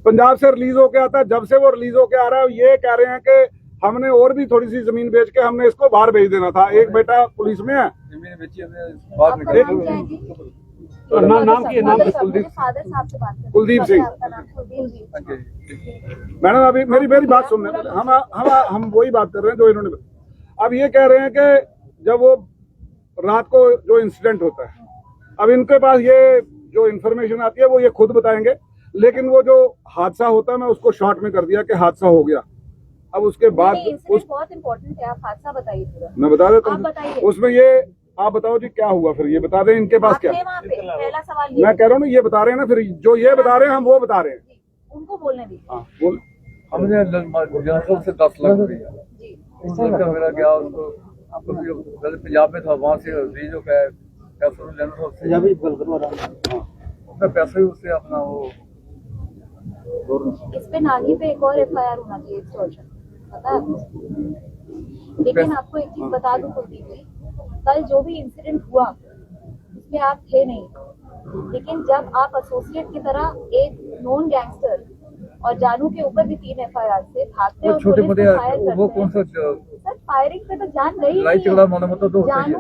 पंजाब से रिलीज होके आता है, जब से वो रिलीज होके आ रहा है ये कह रहे हैं कि हमने और भी थोड़ी सी जमीन बेच के हमने इसको बाहर भेज देना था। एक बेटा पुलिस में है। जमीन बेची हमने बाद में नाम की नाम कुलदीप सिंह। मैडम अभी मेरी बात सुनने, हम वही बात कर रहे हैं जो इन्होंने। अब ये कह रहे हैं कि जब वो रात को जो इंसिडेंट होता है, अब इनके पास ये जो इन्फॉर्मेशन आती है वो ये खुद बताएंगे, लेकिन वो जो हादसा होता है मैं उसको शॉर्ट में कर दिया कि हादसा हो गया। अब उसके बाद बहुत इम्पोर्टेंट है, आप हादसा बताइए पूरा। मैं बता देता हूँ उसमें। ये आप बताओ जी क्या हुआ, फिर ये बता दें इनके पास क्या। पहला सवाल मैं कह रहा हूँ ना, ये बता रहे हैं ना, फिर जो ये बता रहे हैं हम वो बता रहे हैं, उनको बोलने दीजिए। हाँ बोल। हमने से 10 लाख रुपया लड़का मेरा गया, उसको पंजाब में था, वहाँ से रिलीज हो गया पैसे उससे अपना वो। इस पे नागी पे एक और एफआईआर होना चाहिए एक्सटॉर्शन, पता है आपको। लेकिन आपको एक चीज बता दूं कुलदीप जी, कल जो भी इंसिडेंट हुआ उसमें आप थे नहीं, लेकिन जब आप एसोसिएट की तरह एक नॉन गैंगस्टर और जानू के ऊपर भी 3 एफआईआर से भागते और छोटे मोटे वो कौन सा सर फायरिंग पे तो जान गई लड़ाई झगड़ा मालूम होता तो जानू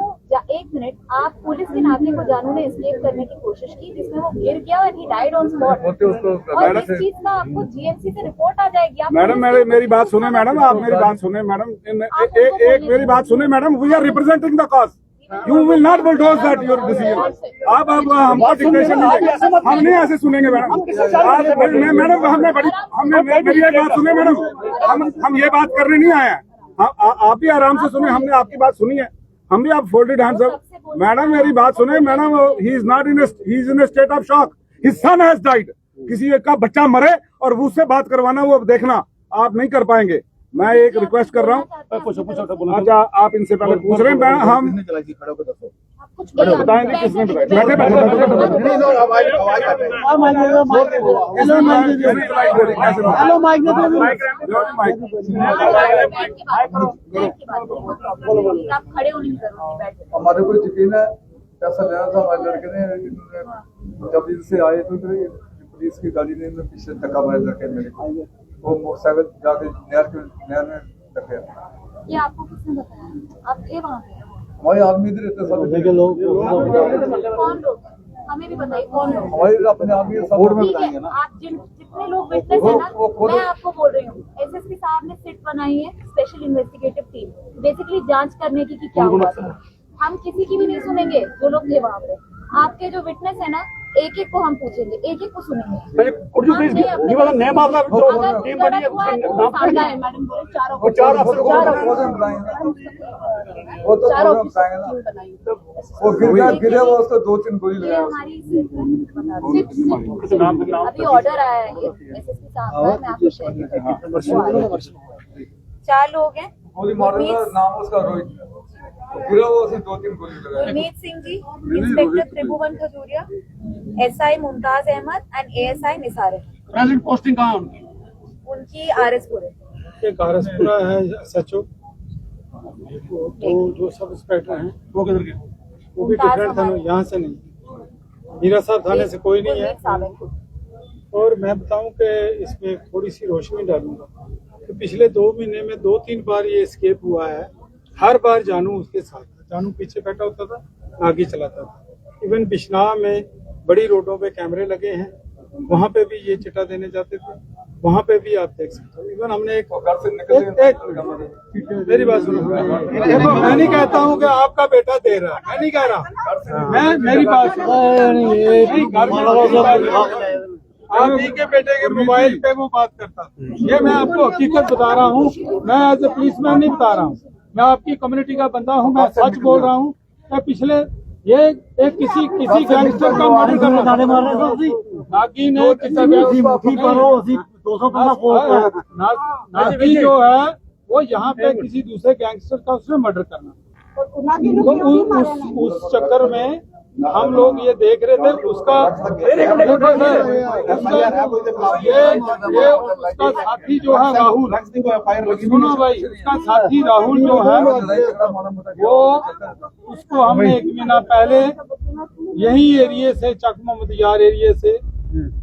एक मिनट, आप पुलिस के नाके को जानू ने एस्केप करने की कोशिश की जिसमें वो गिर गया और ही डाइड ऑन स्पॉट। और इस चीज का आपको जीएमसी से रिपोर्ट आ जाएगी। मैडम मेरी बात सुने मैडम, आप मेरी बात सुने मैडम, एक मेरी बात सुने madam. We are representing the cause, you will not bulldoze that your decision. आप हमको डिक्टेशन नहीं देंगे, हम नहीं ऐसे सुनेंगे मैडम। मैडम हमने मेरी एक बात सुने मैडम, हम ये बात करने नहीं आए हैं। आप भी आराम से सुने, हमने आपकी बात सुनी है, हम भी आप फोल्डेड हैंड्स अप। मैडम मेरी बात सुने madam, he is not in in state of shock, his son has died. किसी एक का बच्चा मरे और वो उससे बात करवाना, वो देखना आप नहीं कर पाएंगे। मैं एक रिक्वेस्ट कर रहा हूँ। अच्छा आप इनसे पहले पूछ रहे हैं, हम बताएंगे किसने हमारे को यकीन है पैसा लेना था हमारे लड़के ने। जब इनसे आए तो पुलिस की गाड़ी ने पीछे धक्का मारा लड़के मेरे को, वो मोटरसाइकिल जाके नहर में धक्के। ये आपको किसने बताया? आप थे वहाँ पे? हमारे आदमी इधर रहते सब लोग। कौन लोग? हमें भी बताइए कौन लोग? हमारे अपने आदमी सब। आप जितने लोग विटनेस है ना, मैं आपको बोल रही हूँ, एसएसपी साहब ने सिट बनाई है, स्पेशल इन्वेस्टिगेटिव टीम, बेसिकली जांच करने की कि क्या हुआ था। हम किसी की भी नहीं सुनेंगे जो लोग थे वहाँ पे। आपके जो विटनेस है ना, एक एक को हम पूछेंगे, एक एक को सुनेंगे। उसको 2-3 गोली लगाई। अभी ऑर्डर आया है एसएसपी साहब का, मैं आपको शेयर करती हूँ। 4 लोग हैं। नाम उसका Rohit, Gurmeet Singh ji, inspector Tribhuvan Khajuria, SI Mumtaz Ahmed and ASI Nisar. Present posting कहाँ है उनकी आरएसपुर है। एक आरएसपुरा है सचो, तो जो सब इंस्पेक्टर हैं वो किधर के? वो भी डिफरेंट थाना, यहाँ से नहीं, मीरा साहब थाने से कोई नहीं है। और मैं बताऊं कि इसमें थोड़ी सी रोशनी डालूंगा कि पिछले 2 महीने में 2-3 बार ये एस्केप हुआ है। हर बार जानू उसके साथ था, जानू पीछे बैठा होता था, आगे चलाता था। इवन बिश्नाह में बड़ी रोडों पे कैमरे लगे हैं, वहाँ पे भी ये चिट्टा देने जाते थे, वहाँ पे भी आप देख सकते हो। इवन हमने एक मेरी बात सुनो, मैं नहीं कहता हूँ कि आपका बेटा दे रहा है, मैं नहीं कह रहा, मैं मेरी बात आप ही के बेटे के मोबाइल पे वो बात करता, ये मैं आपको हकीकत बता रहा हूँ। मैं एज ए पुलिसमैन नहीं बता रहा हूँ, मैं आपकी कम्युनिटी का बंदा हूँ, मैं सच बोल रहा हूँ। कि पिछले ये एक किसी गैंगस्टर का मर्डर करना, नागी ने नागी जो है वो यहाँ पे किसी दूसरे गैंगस्टर का उसने मर्डर करना, तो उस चक्कर में हम लोग ये देख रहे थे। उसका उसका साथी जो है राहुल, सुनो भाई, उसका साथी राहुल जो है वो, उसको हमने 1 महीना पहले यही एरिया से, चक मोहम्मद यार एरिया से,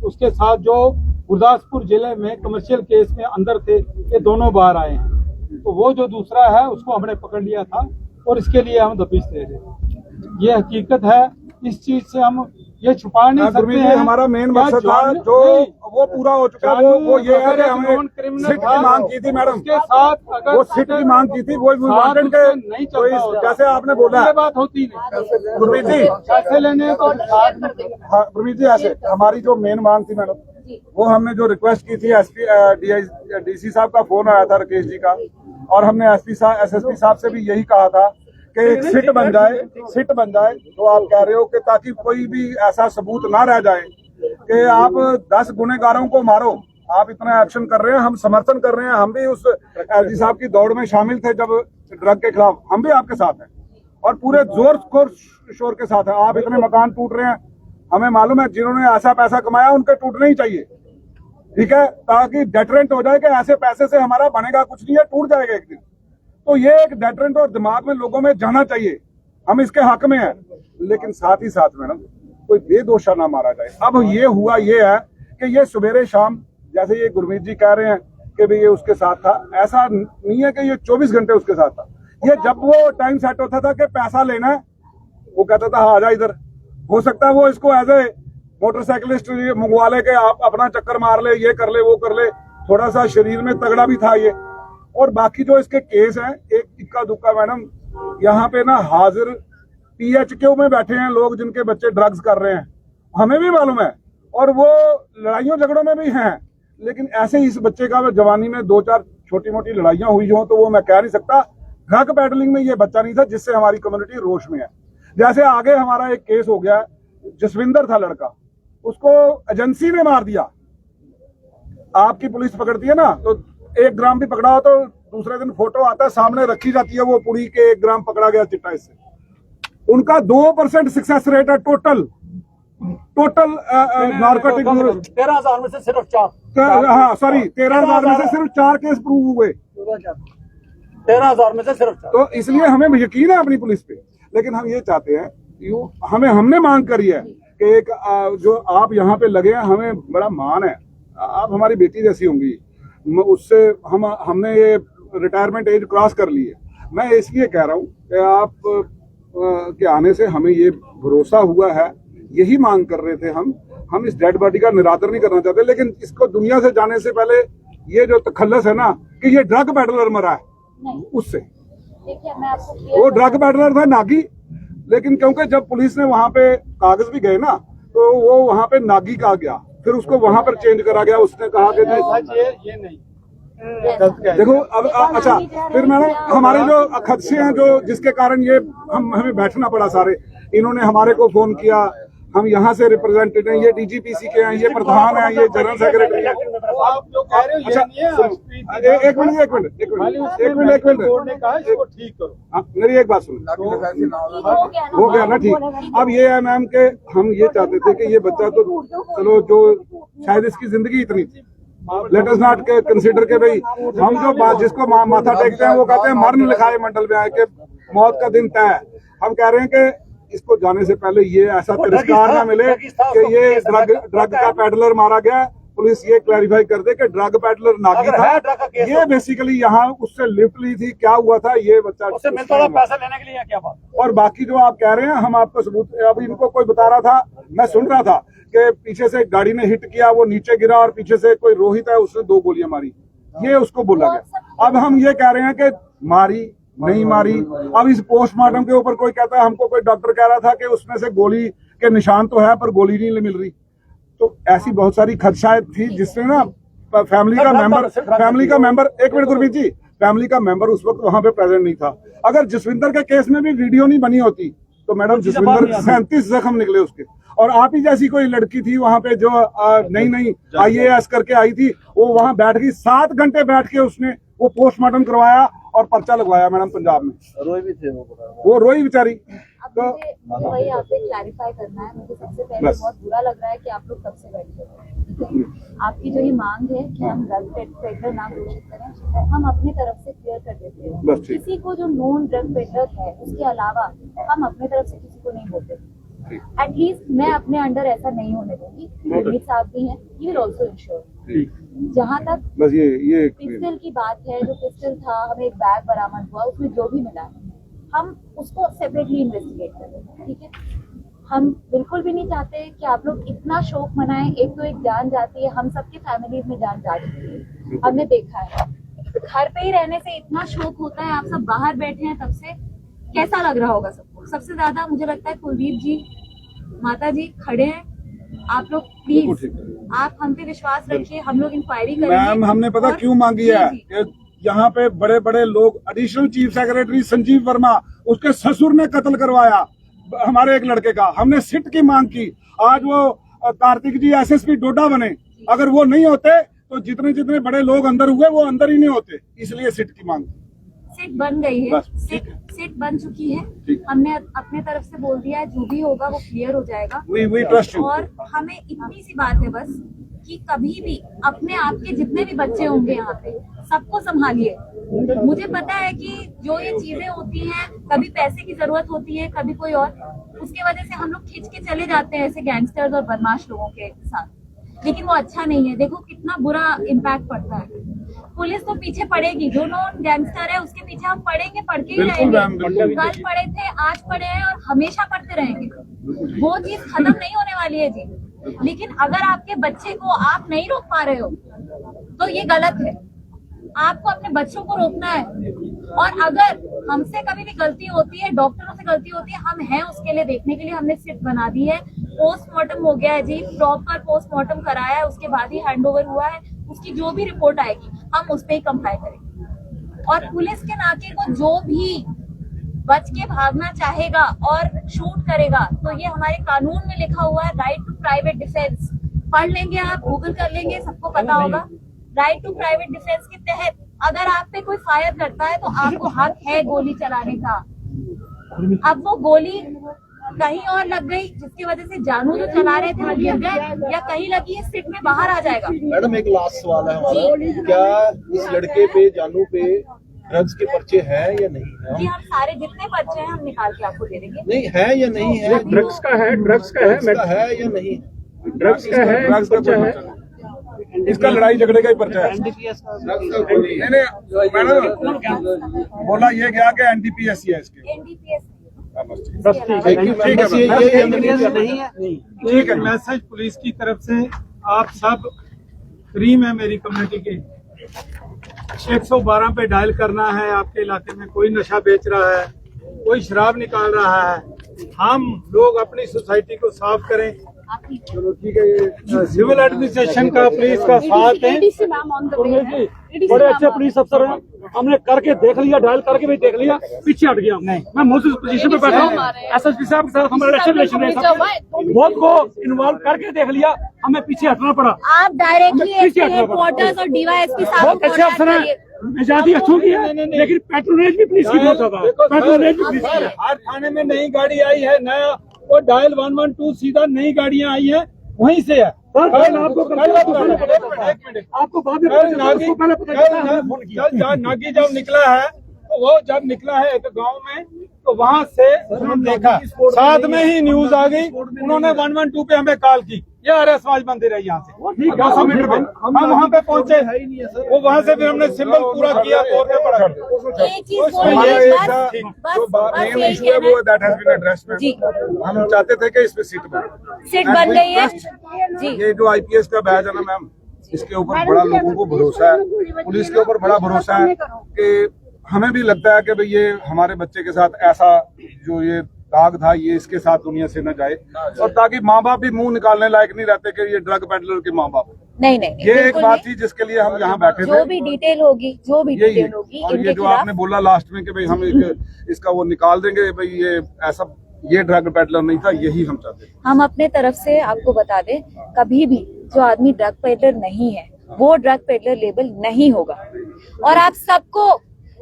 उसके साथ जो गुरदासपुर जिले में कमर्शियल केस में अंदर थे, ये दोनों बाहर आए हैं। तो वो जो दूसरा है उसको हमने पकड़ लिया था और इसके लिए हम दबिश दे रहे हैं। ये हकीकत है, इस चीज से हम ये छुपा नहीं सकते गुरमीत जी, हैं। हमारा मेन क्या मकसद था जानू- जो नहीं, वो पूरा हो चुका है, वो ये है कि हमें क्रिमिनल सिट की मांग की थी मैडम, उसके साथ अगर वो सिट की मांग की थी, वो साथ वांटेड उसके के नहीं कोई चलता होता। जैसे आपने बोला ये बात होती नहीं। गुरमीत जी, पैसे लेने को हाँ गुरमीत जी, ऐसे हमारी जो मेन मांग थी मैडम, वो हमने जो रिक्वेस्ट की थी एसपी डीसी साहब का फोन आया था राकेश जी का, और हमने एसएसपी साहब से भी यही कहा था कि एक सिट बन जाए तो आप कह रहे हो कि ताकि कोई भी ऐसा सबूत ना रह जाए कि आप 10 गुनहगारों को मारो। आप इतना एक्शन कर रहे हैं, हम समर्थन कर रहे हैं, हम भी उस एलजी साहब की दौड़ में शामिल थे जब ड्रग के खिलाफ, हम भी आपके साथ हैं और पूरे जोर शोर के साथ हैं। आप इतने मकान टूट रहे हैं, हमें मालूम है जिन्होंने ऐसा पैसा कमाया उनके टूटने ही चाहिए, ठीक है, ताकि डेटरेंट हो जाए कि ऐसे पैसे से हमारा बनेगा कुछ नहीं है, टूट जाएगा एक दिन। तो ये एक डेटरेंट और दिमाग में लोगों में जाना चाहिए, हम इसके हक में हैं। लेकिन साथ ही साथ मैडम कोई बेदोषा ना मारा जाए। अब ये हुआ ये है कि ये सवेरे शाम, जैसे ये गुरमीत जी कह रहे हैं कि भाई ये उसके साथ था, ऐसा नहीं है कि ये 24 घंटे उसके साथ था। ये जब वो टाइम सेट होता था कि पैसा लेना है, वो कहता था हाँ आजा इधर, हो सकता है वो इसको एज ए मोटरसाइकिलिस्ट मंगवा ले के आप अपना चक्कर मार ले, ये कर ले वो कर ले, थोड़ा सा शरीर में तगड़ा भी था ये। और बाकी जो इसके केस हैं, एक इक्का दुक्का मैडम, यहाँ पे ना हाजिर PHQ में बैठे हैं लोग जिनके बच्चे ड्रग्स कर रहे हैं, हमें भी मालूम है, और वो लड़ाइयों झगड़ों में भी हैं। लेकिन ऐसे ही इस बच्चे का जवानी में 2-4 छोटी मोटी लड़ाइयां हुई हो तो वो मैं कह नहीं सकता। ड्रग पेडलिंग में ये बच्चा नहीं था जिससे हमारी कम्युनिटी रोष में है। जैसे आगे हमारा एक केस हो गया, जसविंदर था लड़का, उसको एजेंसी ने मार दिया। आपकी पुलिस पकड़ती है ना, तो 1 ग्राम भी पकड़ा हो तो दूसरे दिन फोटो आता है, सामने रखी जाती है वो पुड़ी के 1 ग्राम पकड़ा गया चिट्टा इससे। उनका 2% सक्सेस रेट है टोटल नार्कोटिक। 13,000 में से सिर्फ 4। हाँ सॉरी, 13,000 में से सिर्फ 4 केस प्रूव हुए, 13,000 में से सिर्फ 4। तो इसलिए हमें यकीन है अपनी पुलिस पे। लेकिन हम ये चाहते हैं, हमने मांग करी है कि एक जो आप यहाँ पे लगे हैं, हमें बड़ा मान है, आप हमारी बेटी जैसी होंगी, उससे हमने ये रिटायरमेंट एज क्रॉस कर ली है। मैं इसलिए कह रहा हूँ कि आप के आने से हमें ये भरोसा हुआ है, यही मांग कर रहे थे हम इस डेड बॉडी का निरादर नहीं करना चाहते। लेकिन इसको दुनिया से जाने से पहले ये जो तखल्लस है ना कि ये ड्रग पेडलर मरा है, उससे देखिए मैं आपको वो ड्रग पेडलर था नागी, लेकिन क्योंकि जब पुलिस ने वहां पे कागज भी गए ना, तो वो वहां पे नागी कहा गया, फिर उसको वहां पर चेंज करा गया। उसने कहा कि ये नहीं देखो अब अच्छा, फिर मैडम हमारे जो खदशे हैं जो जिसके कारण ये हमें बैठना पड़ा सारे, इन्होंने हमारे को फोन किया, हम यहाँ से रिप्रेजेंटेटिव हैं, ये डीजीपीसी के हैं, ये प्रधान हैं, ये जनरल सेक्रेटरी हैं। आप जो कह रहे हो ये नहीं है। एक मिनट बोर्ड ने कहा इसको ठीक करो। मेरी एक बात सुनो, हो गया ना ठीक। अब ये है मैम के हम ये चाहते थे कि ये बच्चा तो चलो, जो शायद इसकी जिंदगी इतनी थी, लेट अस नॉट कंसीडर के भाई हम जो बात जिसको माथा टेकते हैं वो कहते हैं मरण लिखाए मंडल में आए के मौत का दिन तय है। हम कह रहे हैं कि इसको जाने से पहले ये ऐसा तिरस्कार ना मिले कि ये ड्रग का पेडलर मारा गया। पुलिस ये क्लैरिफाई कर दे कि ड्रग पेडलर नागी था, ये बेसिकली यहाँ उससे लिफ्ट ली थी, क्या हुआ था ये बच्चा उससे मिलता था पैसा लेने के लिए, क्या बात। और बाकी जो आप कह रहे हैं हम आपको सबूत, अब इनको कोई बता रहा था, मैं सुन रहा था कि पीछे से गाड़ी ने हिट किया, वो नीचे गिरा और पीछे से कोई रोहित है उसने 2 गोलियां मारी, ये उसको बोला गया। अब हम ये कह रहे हैं कि मारी नहीं मारी। अब इस पोस्टमार्टम के ऊपर कोई कहता है, हमको कोई डॉक्टर कह रहा था कि उसमें से गोली के निशान तो है पर गोली नहीं मिल रही। तो ऐसी बहुत सारी खदशाएं थी जिससे ना फैमिली का मेंबर एक मिनट गुरमीत जी, फैमिली का मेंबर उस वक्त वहां पे प्रेजेंट नहीं था। अगर जसविंदर के केस में भी वीडियो नहीं बनी होती तो मैडम जसविंदर 37 जख्म निकले उसके। और आप ही जैसी कोई लड़की थी वहां पे जो नई IAS करके आई थी, वो वहां बैठ गई, 7 घंटे बैठ के उसने वो पोस्टमार्टम करवाया और पर्चा लगवाया मैडम पंजाब में। रोई भी थे वो रोई बेचारी। अब मुझे वही आप पे क्लैरिफाई करना है। मुझे सबसे पहले बहुत बुरा लग रहा है कि आप लोग कब से बैठे हो, ठीक है। आपकी जो ये मांग है कि हम ड्रग पेडलर नाम घोषित करें, हम अपनी तरफ से क्लियर कर देते हैं। किसी को जो नॉन ड्रग पेडलर है उसके अलावा हम अपनी तरफ से किसी को नहीं बोलते। एटलीस्ट मैं अपने अंडर ऐसा नहीं होने दूंगी। अमित साहब भी हैं, ही विल ऑल्सो इंश्योर। जहाँ तक बस ये पिस्टल की बात है, जो पिस्टल था, हमें एक बैग बरामद हुआ, उसमें जो भी मिला है हम उसको सेपरेटली इन्वेस्टिगेट करेंगे, ठीक है। हम बिल्कुल भी नहीं चाहते कि आप लोग इतना शोक मनाएं। एक तो एक जान जाती है, हम सबकी फैमिलीज में जान जा चुकी है, हमने देखा है। घर पे ही रहने से इतना शोक होता है, आप सब बाहर बैठे हैं तब से, कैसा लग रहा होगा सबको। सबसे ज्यादा मुझे लगता है कुलदीप जी, माता जी खड़े हैं, आप लोग प्लीज आप हम पे विश्वास रखिए, हम लोग इंक्वायरी करेंगे। मैम हमने पता और- क्यों मांगी है जी, कि यहाँ पे बड़े बड़े लोग, additional chief secretary Sanjeev Verma, उसके ससुर ने कत्ल करवाया हमारे एक लड़के का, हमने सिट की मांग की। आज वो कार्तिक जी एसएसपी डोडा बने, अगर वो नहीं होते तो जितने जितने बड़े लोग अंदर हुए वो अंदर ही नहीं होते, इसलिए सिट की मांग की। सीट बन गई है, बस, सीट बन चुकी है, ठीक। हमने अपने तरफ से बोल दिया है, जो भी होगा वो क्लियर हो जाएगा। We trust you. और हमें इतनी सी बात है बस कि कभी भी अपने आप के जितने भी बच्चे होंगे यहाँ पे सबको संभालिए। मुझे पता है कि जो ये चीजें होती हैं, कभी पैसे की जरूरत होती है, कभी कोई और, उसकी वजह से हम लोग खींच के चले जाते हैं ऐसे गैंगस्टर्स और बदमाश लोगों के साथ, लेकिन वो अच्छा नहीं है। देखो कितना बुरा इम्पैक्ट पड़ता है। पुलिस तो पीछे पड़ेगी, जो नॉन गैंगस्टर है उसके पीछे हम पड़ेंगे, पड़ के ही बिल्कुल मैम, रहेंगे। बिल्कुल। कल पड़े थे, आज पड़े हैं और हमेशा पड़ते रहेंगे। वो चीज खत्म नहीं होने वाली है जी। लेकिन अगर आपके बच्चे को आप नहीं रोक पा रहे हो तो ये गलत है। आपको अपने बच्चों को रोकना है। और अगर हमसे कभी भी गलती होती है, डॉक्टरों से गलती होती है, हम हैं उसके लिए, देखने के लिए हमने सिट बना दी है। पोस्टमार्टम हो गया है जी, प्रॉपर पोस्टमार्टम कराया है, उसके बाद ही हैंडओवर हुआ है। उसकी जो भी रिपोर्ट आएगी हम उस पर ही कंप्लाई करेंगे। और पुलिस के नाके को जो भी बच के भागना चाहेगा और शूट करेगा, तो ये हमारे कानून में लिखा हुआ है, राइट टू प्राइवेट डिफेंस। पढ़ लेंगे आप, गूगल कर लेंगे, सबको पता होगा। राइट टू प्राइवेट डिफेंस के तहत अगर आप पे कोई फायर करता है तो आपको हक है गोली चलाने का। अब वो गोली कहीं और लग गई जिसकी वजह से जानू जो चला रहे थे वो गिर गए, या कहीं लगी है, सिट में बाहर आ जाएगा। मैडम एक लास्ट सवाल है हमारा, क्या इस लड़के पे, जानू पे ड्रग्स के पर्चे हैं या नहीं है? जी हम सारे जितने पर्चे हैं हम निकाल के आपको दे देंगे। नहीं है या नहीं है? ड्रग्स का है ड्रग्स का है या नहीं? ड्रग्स का है, ड्रग्स का पर्चा है। पर्चा है। इसका लड़ाई झगड़े का ही पर्चा है। नहीं मैडम बोला ये गया कि एनडीपीएस है इसके। एनडीपीएस बस ठीक है, ठीक है, नहीं है। ठीक है, मैसेज पुलिस की तरफ से, आप सब फ्री में मेरी कम्युनिटी के 112 पे डायल करना है। आपके इलाके में कोई नशा बेच रहा है, कोई शराब निकाल रहा है, हम लोग अपनी सोसाइटी को साफ करें। चलो ठीक है। सिविल एडमिनिस्ट्रेशन का, पुलिस का साथ है। बड़े अच्छे पुलिस अफसर हैं, हमने करके देख लिया, डायल करके भी देख लिया, पीछे हट गया। नहीं, मैं मुझ पोजीशन पे बैठा हूँ, एसएसपी साहब के साथ हमारा अच्छा रिलेशन है, बहुत को इन्वॉल्व करके देख लिया, हमें पीछे हटना पड़ा। आप डायरेक्टली हमें पीछे एसपी हटना पड़ा। हेडक्वार्टर्स और डीवाईएसपी साहब बहुत को अच्छे अफसर हैं, आजादी अच्छों की है, लेकिन पेट्रोलेज भी पुलिस की बहुत ज्यादा है, पेट्रोलेज भी पुलिस की है। हर थाने में नई गाड़ी आई है, नया वो डायल 112 सीधा नई गाड़ियां आई है, वहीं से है। सर, कल आपको आपको बाद में पता चला, उसको पहले पता चला, हमने फोन किया। नागी जब निकला है, तो वो जब निकला है एक गांव में, तो वहां से हम देखा, साथ में ही न्यूज आ गई, उन्होंने 112 पे हमें कॉल की, ये आर्य समाज मंदिर है यहाँ से 200 मीटर पे। हम वहाँ पे पहुंचे, वो वहाँ से फिर हमने सिंबल पूरा किया, तोड़ के पड़ा। एक चीज हमारा बोलिए, एक जो मेन इशू है वो दैट हैज बीन एड्रेस्ड में। जी। हम चाहते थे कि इसमें सीट बने। सीट बन गई है जी। ये जो आईपीएस का बैच है ना मैम, इसके ऊपर बड़ा लोगों को भरोसा है, पुलिस के ऊपर बड़ा भरोसा है कि हमें भी लगता है कि भाई ये हमारे बच्चे के साथ ऐसा जो ये दाग था ये इसके साथ दुनिया से न जाए, और ताकि माँ बाप भी मुंह निकालने लायक नहीं रहते कि ये ड्रग पेडलर के माँ बाप। नहीं नहीं, ये एक बिल्कुल बात नहीं। थी जिसके लिए हम यहाँ बैठे जो थे। भी डिटेल होगी, जो भी यही डिटेल होगी और इनके ये जो खिलाफ आपने बोला लास्ट में कि भाई हम इसका वो निकाल देंगे, भाई ये ऐसा, ये ड्रग पेडलर नहीं था, यही हम चाहते थे। हम अपने तरफ से आपको बता दें, कभी भी जो आदमी ड्रग पेडलर नहीं है वो ड्रग पेडलर लेबल नहीं होगा। और आप सबको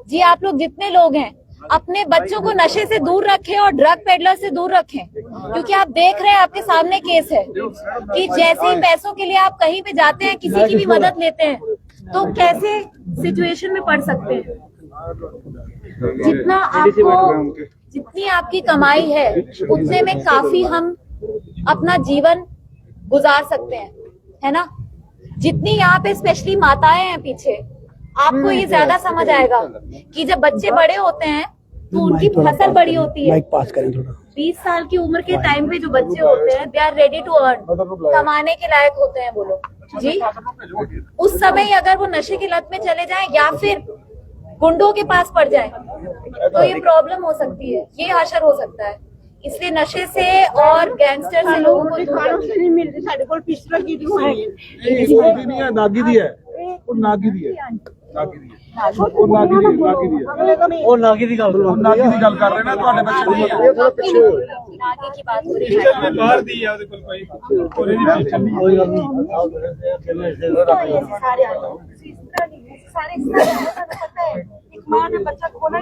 जी, आप लोग जितने लोग हैं अपने बच्चों को नशे से दूर रखें और ड्रग पेडलर से दूर रखें, क्योंकि आप देख रहे हैं आपके सामने केस है कि जैसे ही पैसों के लिए आप कहीं पे जाते हैं, किसी की भी मदद लेते हैं, तो कैसे सिचुएशन में पड़ सकते हैं। जितनी आपकी कमाई है उतने में काफी हम अपना जीवन गुजार सकते हैं, है ना। जितनी यहाँ पे स्पेशली माताएं हैं पीछे, आपको ये ज्यादा समझ आएगा कि जब बच्चे बड़े होते हैं तो उनकी फसल बड़ी होती है। 20 साल की उम्र के टाइम पे जो बच्चे होते हैं, they are ready to earn, कमाने के लायक होते हैं वो लोग जी। उस समय अगर वो नशे की लत में चले जाएं या फिर गुंडों के पास पड़ जाए तो ये प्रॉब्लम हो सकती है, ये हशर हो सकता है। इसलिए नशे से और गैंगस्टर से लोगों को दूर नहीं है, नागी दी है, वो नागी दी है, नागी दी है, ਉਹ ਨਾਗੀ ਦੀ ਉਹ ਨਾਗੀ ਦੀ ਗੱਲ ਨਾਗੀ ਦੀ ਗੱਲ ਕਰ ਰਹੇ ਨਾ ਤੁਹਾਡੇ ਬੱਚੇ ਨੂੰ। आगे की बात हो रही है। बाहर दी है ਉਹਦੇ ਕੋਲ ਕੋਈ ਉਹਦੇ ਦੀ ਪਿਕਚਰ ਨਹੀਂ सारे आए हैं, सारे पता है एक मां ने बच्चा खोना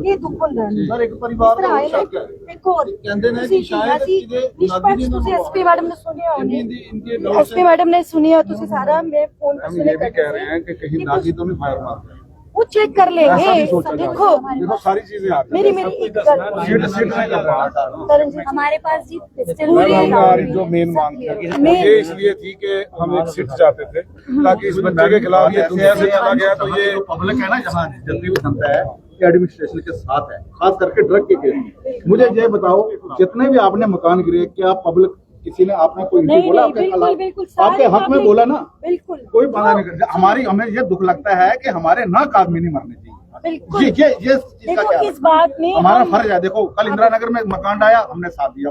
ये दुख ਹੁੰਦਾ है। ਸਰ ਇੱਕ ਪਰਿਵਾਰ ਦਾ ਸ਼ੱਕ ਹੈ, एक और ਕਹਿੰਦੇ ਨੇ ਕਿ ਸ਼ਾਇਦ ਕਿਤੇ ਨਾਗੀ ਦੀ ਤੁਸੀਂ ਐਸਪੀ ਮੈਡਮ ਨੇ ਸੁਣਿਆ ਹੋਣੀ, इनके एसपी मैडम ने सुनिया ਤੁਸੀਂ ਸਾਰਾ मैं फोन पे हम सुने ये भी कह रहे हैं कि कहीं नागी तो नहीं फायर मारते, वो चेक कर लेंगे। ऐसा भी सोचा जा देखो रहा है। देखो सारी चीजें आती मेरी हैं, एक गल सीट नहीं कर रहा है। तरन जी हमारे पास जी पिस्टल मैम, हमारी जो मेन मांग थी वो ये इसलिए थी कि हम एक सीट चाहते थे ताकि इस बच्चे के खिलाफ ये दुनिया से चला गया तो ये पब्लिक है ना, जहाँ जब भी वो जनता है ये एडमिनिस्ट्रेशन के साथ है, खास करके ड्रग के केस में। मुझे ये बताओ, जितने भी आपने मकान गिरे, क्या पब्लिक किसी ने आपने कोई नहीं, बोला नहीं, आपके बिल्कुल, खिलाफ? बिल्कुल, सारे आपके हक में public- बोला ना, बिल्कुल कोई बाधा नहीं कर। हमें ये दुख लगता है कि हमारे नाक आदमी नहीं मरने चाहिए। बिल्कुल। ये इसका देखो क्या इस बात में हमारा हम- फर्ज है। देखो कल इंदिरा नगर में मकान आया, हमने साथ दिया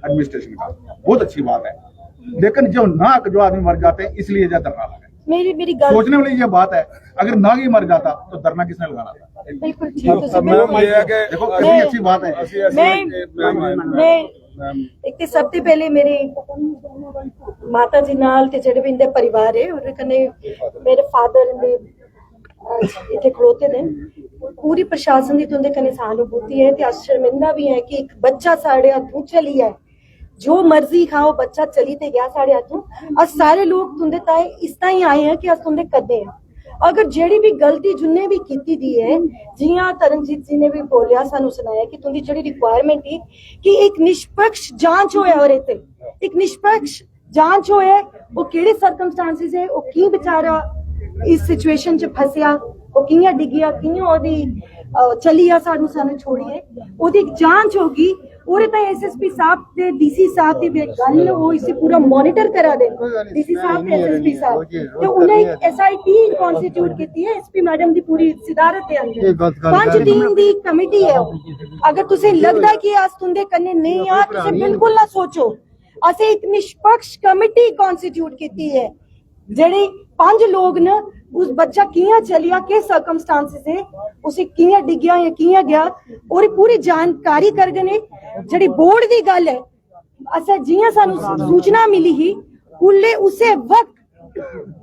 एडमिनिस्ट्रेशन का, बहुत अच्छी बात है। लेकिन जो नाक जो आदमी मर जाते हैं इसलिए ये धरना लगा। मेरी गल सोचने वाली ये बात है, अगर नाग ही मर जाता तो धरना किसने लगाना था? बिल्कुल ठीक है। अब मैम ये है कि देखो कितनी अच्छी बात है। मैं एक तो सबसे पहले मेरी माता जी नाल ते जेड़े भी इंदे परिवार है और कन्ने मेरे फादर इंदे इत्थे खड़ोते ने, पूरी प्रशासन दी तुंदे कन्ने सहानुभूति है ते अस शर्मिंदा भी है कि एक बच्चा साढ़े हथों चली है, जो मर्जी खाओ बच्चा चली ते गया साढ़े हथों। अस सारे लोग तुंदे ताई इस ताई आए हैं कि अस तुंदे कदे हैं। अगर जेड़ी भी गलती जिन्ने भी की दी है, जियां तरनजीत जी ने भी बोलिया सानू सुनाया कि तुंदी जेड़ी रिक्वायरमेंट थी कि एक निष्पक्ष जांच होए और इत्थे एक निष्पक्ष जांच होए, वो केड़े सर्कमस्टांसिस है, वो की बेचारा इस सिचुएशन च फसिया, वो कियां डिगिया, कियां ओदी चली आ सानू सानू छोड़िए, ओदी एक जांच होगी। और एसएसपी साहब ते डीसी साहब दी गल वो इसे पूरा मॉनिटर करा दे, डीसी साहब ते एसएसपी साहब ते उन्हें एक एसआईटी कॉन्स्टिट्यूट कीती है एसपी मैडम दी पूरी सिदारत दे अंदर 5 टीम दी कमेटी है। अगर तुसे लगदा कि अस तुंदे कन्ने नहीं आ, तुसे बिल्कुल ना सोचो, असे एक निष्पक्ष कमेटी कॉन्स्टिट्यूट कीती है जेड़ी 5 लोग न उस बच्चा कियां चलिया, के सर्कमस्टांसिस है, उसे कियां डिग्या या कियां गया और पूरी जानकारी कर गए। जेड़ी बोर्ड दी गल है, असा जियां सानू सूचना मिली ही उल्ले उसे वक्त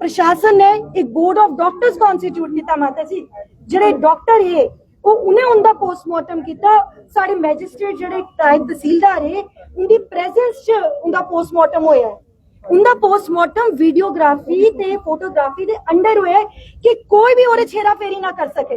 प्रशासन ने एक बोर्ड ऑफ डॉक्टर्स कॉन्स्टिट्यूट किया। माता जी जेड़े डॉक्टर है वो उन्हें उनका पोस्टमार्टम किया, साडे मैजिस्ट्रेट जेड़े तहसीलदार है उनकी प्रेजेंस च उनका पोस्टमार्टम होया है। उनका पोस्टमार्टम वीडियोग्राफी ते फोटोग्राफी दे अंडर होया कि कोई भी ओरे छेरा फेरी ना कर सके।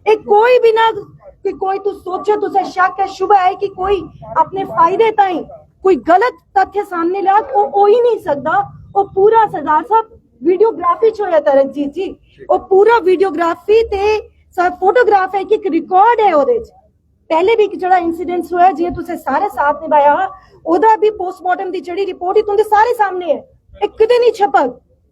एक कोई भी ना कि कोई तू सोचे तुझे शक है, शुभ है कि कोई अपने फायदे ताई कोई गलत तथ्य सामने ला, वो हो ही नहीं सकता। वो पूरा सरदार साहब वीडियोग्राफी च होया तरनजीत जी, वो पूरा वीडियोग्राफी ते सब फोटोग्राफ है कि एक रिकॉर्ड है ओदे च। पहले भी जड़ा इंसिडेंट होया जियां तुसे सारे साथ निभाया, ओदा भी पोस्टमार्टम दी जड़ी रिपोर्ट ही तुंदे सारे सामने है, एक किते नहीं छपक।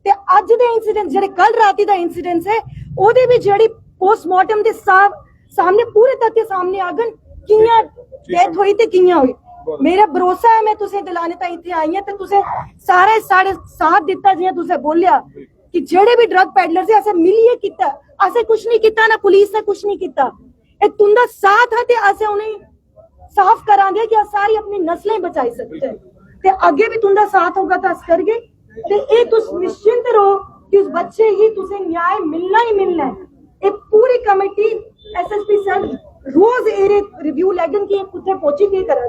ते अज दे इंसिडेंट जेड़े कल राती दा इंसिडेंट है ओदे भी जड़ी पोस्टमार्टम दे सामने पूरे तथ्य सामने आगन, कियां डेथ हुई ते कियां हुई। मेरा भरोसा है मैं तुसे दिलाने ताई इत्थे आई हां ते तुसे सारे साढ़े साथ दिता, जियां तुसे बोलिया कि जेड़े भी ड्रग पेडलर से असें मिलिए कीता, असें कुछ नहीं कीता, ना पुलिस ने कुछ नहीं कीता। ए तुंदा साथ है ते असें उन्हें साफ करा दे कि सारी अपनी नस्लें बचाई सकते हैं ते आगे भी तुंदा साथ होगा तो अस करगे। ते ए तुस निश्चिंत रहो कि उस बच्चे ही तुसे न्याय मिलना ही मिलना है। एक पूरी कमेटी एसएसपी सर रोज एरे रिव्यू लैगन की कुत्थे पहुंची के करा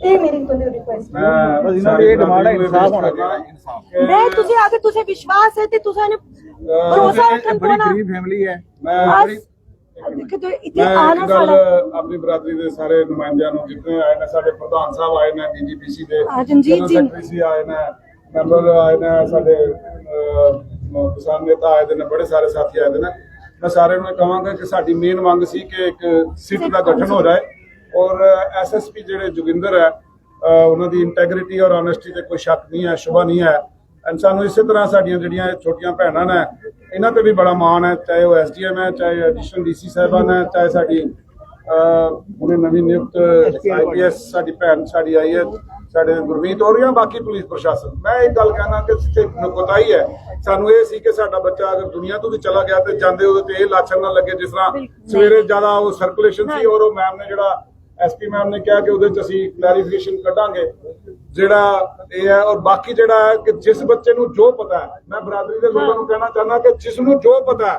ए मेरी तुंदी रिक्वेस्ट बस इन्होंने ये डिमांड है, इंसाफ होना चाहिए। मैं तुझे अगर तुझे विश्वास है ते तुसे भरोसा रखन बड़ी को ना गरीब फैमिली है, मैं ਦੇਖੋ ਤੇ ਇੱਥੇ ਮੈਂ ਆਣਾ ਇੱਕ ਗੱਲ ਸਾਡਾ ਆਪਣੀ ਬਰਾਦਰੀ ਦੇ ਸਾਰੇ ਨੁਮਾਇੰਦਿਆਂ ਨੂੰ ਜਿਤਨੇ ਆਏ ਨੇ, ਸਾਡੇ ਪ੍ਰਧਾਨ ਸਾਹਿਬ ਆਏ ਨੇ, ਡੀਜੀਪੀਸੀ ਦੇ ਰਣਜੀਤ ਜੀ। ਸੈਕਟਰੀ ਆਏ ਨੇ, ਮੈਂਬਰ ਆਏ ਨੇ, ਸਾਡੇ ਕਿਸਾਨ ਨੇਤਾ ਆਏ ਦੇ ਨੇ, ਬੜੇ ਸਾਰੇ ਸਾਥੀ ਆਏ ਦੇ ਨੇ। ਮੈਂ ਸਾਰਿਆਂ ਨੂੰ ਕਹਾਂਗਾ ਕਿ ਸਾਡੀ ਮੇਨ ਮੰਗ ਸੀ ਕਿ ਇੱਕ ਸਿੱਟ ਦਾ ਗਠਨ ਹੋ ਜਾਏ ਔਰ ਐਸਐਸਪੀ ਜਿਹੜੇ ਜੋਗਿੰਦਰ ਹੈ ਉਹਨਾਂ ਦੀ ਇੰਟੈਗ੍ਰਿਟੀ ਔਰ ਆਨੈਸਟੀ ਤੇ ਕੋਈ ਸ਼ੱਕ ਨਹੀਂ ਹੈ, ਸ਼ੁਬਾ ਨਹੀਂ ਹੈ। ਐਂਡ ਸਾਨੂੰ ਇਸੇ ਤਰ੍ਹਾਂ ਸਾਡੀਆਂ ਜਿਹੜੀਆਂ ਛੋਟੀਆਂ ਭੈਣਾਂ ਨੇ ਇਹਨਾਂ ਤੇ ਵੀ ਬੜਾ ਮਾਣ ਹੈ, ਚਾਹੇ ਉਹ ਐਸਡੀਐਮ ਹੈ, ਚਾਹੇ ਐਡੀਸ਼ਨਲ ਡੀਸੀ ਸਾਹਿਬਾਨ ਹੈ, ਚਾਹੇ ਸਾਡੀ ਹੁਣੇ ਨਵੀਂ ਨਿਯੁਕਤ ਆਈਪੀਐਸ ਸਾਡੀ ਭੈਣ ਸਾਡੀ ਆਈ ਹੈ, ਸਾਡੇ ਗੁਰਮੀਤ ਹੋ ਰਹੀਆਂ, ਬਾਕੀ ਪੁਲਿਸ ਪ੍ਰਸ਼ਾਸਨ। ਮੈਂ ਇੱਕ ਗੱਲ ਕਹਿਣਾ ਕਿ ਜਿੱਥੇ ਨਕੋਤਾਈ ਹੈ, ਸਾਨੂੰ ਇਹ ਸੀ ਕਿ ਸਾਡਾ ਬੱਚਾ ਅਗਰ ਦੁਨੀਆ ਤੋਂ ਵੀ ਚਲਾ ਗਿਆ ਤੇ ਜਾਂਦੇ ਉਹਦੇ ਤੇ ਇਹ ਲਾਛਣ ਨਾ ਲੱਗੇ ਜਿਸ ਤਰ੍ਹਾਂ ਸਵੇਰੇ ਜ਼ਿਆਦਾ ਉਹ ਸਰਕੂਲੇਸ਼ਨ ਸੀ ਔਰ ਉਹ ਮੈਮ ਨੇ ਜਿਹੜਾ ਐਸਪੀ ਮੈਮ ਨੇ ਕਿਹਾ ਕਿ ਉਹਦੇ ਚ ਅਸੀਂ ਕਲੈਰੀਫਿਕੇਸ਼ਨ ਕੱਢਾਂਗੇ ਜਿਹੜਾ ਇਹ ਹੈ। ਔਰ ਬਾਕੀ ਜਿਹੜਾ ਹੈ ਕਿ ਜਿਸ ਬੱਚੇ ਨੂੰ ਜੋ ਪਤਾ ਹੈ, ਮੈਂ ਬਰਾਦਰੀ ਦੇ ਲੋਕਾਂ ਨੂੰ ਕਹਿਣਾ ਚਾਹੁੰਦਾ ਕਿ ਜਿਸ ਨੂੰ ਜੋ ਪਤਾ ਹੈ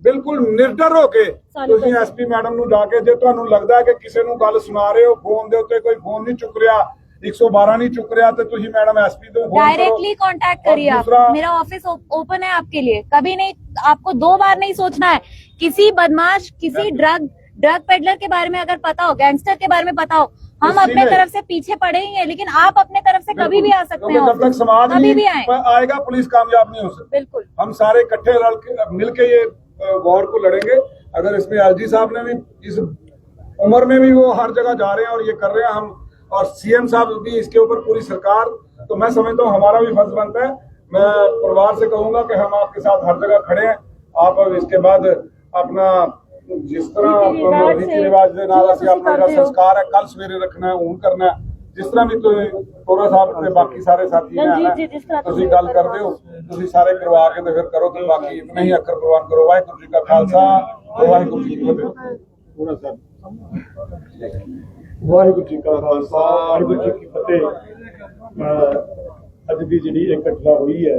ਬਿਲਕੁਲ ਨਿਰਡਰ ਹੋ ਕੇ ਤੁਸੀਂ ਐਸਪੀ ਮੈਡਮ ਨੂੰ ਜਾ ਕੇ, ਜੇ ਤੁਹਾਨੂੰ ਲੱਗਦਾ ਹੈ ਕਿ ਕਿਸੇ ਨੂੰ ਗੱਲ ਸੁਣਾ ਰਹੇ ਹੋ ਫੋਨ ਦੇ ਉੱਤੇ, ਕੋਈ ਫੋਨ ਨਹੀਂ ਚੁੱਕ ਰਿਹਾ, 112 नहीं चुक रहा तो तुझी मैडम एसपी तो डायरेक्टली कांटेक्ट करिए आप। मेरा ऑफिस ओपन है आपके लिए, कभी नहीं, आपको 2 बार नहीं सोचना है। किसी बदमाश, किसी ड्रग पेडलर के बारे में अगर पता हो, गैंगस्टर के बारे में पता हो, हम अपने तरफ से पीछे पड़े ही हैं, लेकिन आप अपने तरफ से कभी भी आ सकते हैं। जब तक समाज कभी भी आए आएगा पुलिस कामयाब नहीं हो सकती। बिल्कुल, हम सारे इकट्ठे मिलके ये वॉर को लड़ेंगे। अगर इसमें एलजी साहब ने भी इस उम्र में भी वो हर जगह जा रहे हैं और ये कर रहे हैं, हम और सीएम साहब भी इसके ऊपर पूरी सरकार, तो मैं समझता हूँ हमारा भी फर्ज बनता है। मैं परिवार से कहूंगा कि हम आपके साथ हर जगह खड़े हैं। आप अब इसके बाद अपना जिस तरह रीति रिवाज के नाल असीं अपना जो संस्कार है कल सवेरे रखना है, हूं करना है, जिस तरह भी तोरा साहब ते बाकी सारे साथी हैं तुसीं गल करदे हो, तुसीं सारे करवा के ते फिर करो, तो बाकी इतने ही अखर प्रवान करो। वाहिगुरू जी का खालसा, वाहिगुरू जी की फतेह। पूरा साहब ਵਾਹਿਗੁਰੂ ਜੀ ਕਾ ਖਾਲਸਾ, ਵਾਹਿਗੁਰੂ ਜੀ ਕੀ ਫਤਿਹ। ਅੱਜ ਦੀ ਜਿਹੜੀ ਇਹ ਘਟਨਾ ਹੋਈ ਹੈ